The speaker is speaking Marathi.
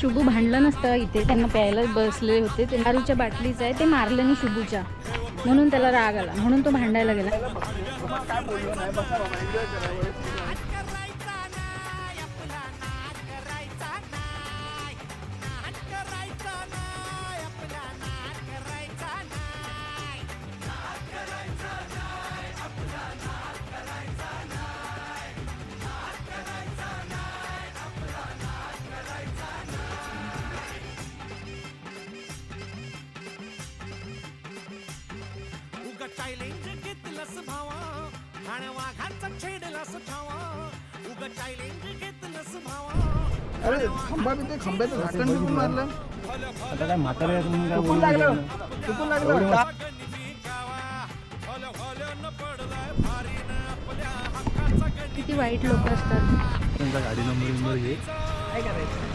शुभू भांडलं नसतं इथे, त्यांना प्यायला बसले होते, ते दारूच्या बाटलीच आहे, ते मारलं नाही शुभूच्या, म्हणून त्याला राग आला, म्हणून तो भांडायला गेला. चॅलेंज घेतलंस भावा, ठाण्या वाघाचा छेडलास ठावा, उगा चॅलेंज घेतलंस भावा. अरे खंबा बी ते खंब्याचं झाकण बिकून मारलं. आता काय म्हातारे चुकून लागलं, चुकून लागलं. किती वाईट लोक असतात. त्यांचा गाडी नंबर घे. काय करायचं.